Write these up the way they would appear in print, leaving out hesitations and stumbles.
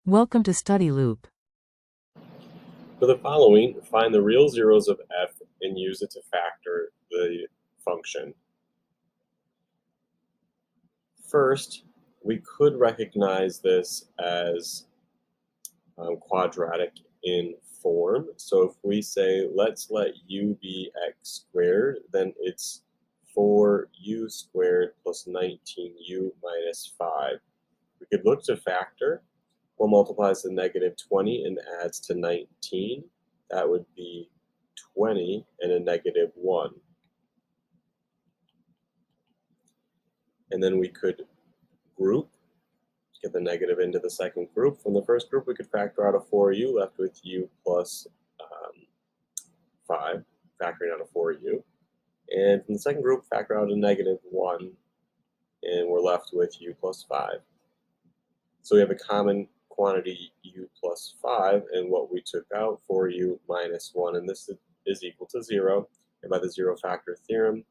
Welcome to Study Loop. For the following, find the real zeros of f and use it to factor the function. First, we could recognize this as quadratic in form. So if we say, let's let u be x squared, then it's 4u squared plus 19u minus 5. We could look to factor. 4 multiplies to negative 20 and adds to 19. That would be 20 and a negative 1. And then we could group, get the negative into the second group. From the first group, we could factor out a 4u, left with u plus 5, factoring out a 4u. And from the second group, factor out a negative 1, and we're left with u plus 5. So we have a common quantity u plus 5, and what we took out, 4u minus 1, and this is equal to 0. And by the zero factor theorem,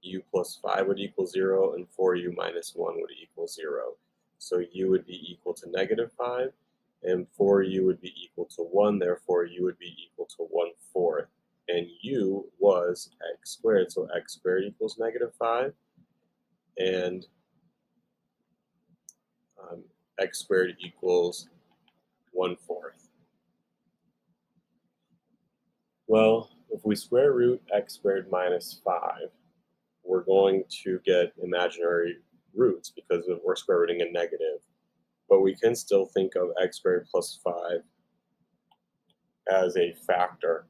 u plus 5 would equal 0, and 4u minus 1 would equal 0. So u would be equal to negative 5, and 4u would be equal to 1, therefore u would be equal to 1/4. And u was x squared, so x squared equals negative 5, and x squared equals 1/4. Well, if we square root x squared minus 5, we're going to get imaginary roots because we're square rooting a negative. But we can still think of x squared plus 5 as a factor.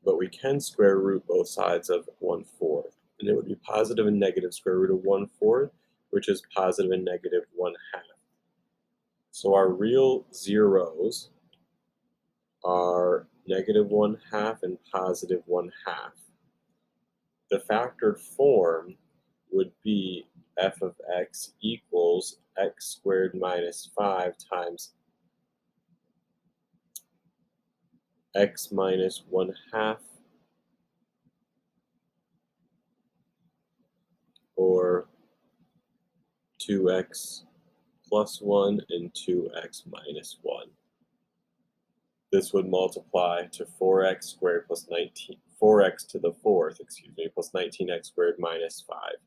But we can square root both sides of 1/4. And it would be positive and negative square root of 1/4, which is positive and negative 1/2. So our real zeros are negative 1/2 and positive 1/2. The factored form would be f of x equals x squared minus 5 times x minus 1/2, or 2x plus 1 and 2x minus 1. This would multiply to 4x squared plus 19, 4x to the 4th, plus 19x squared minus 5.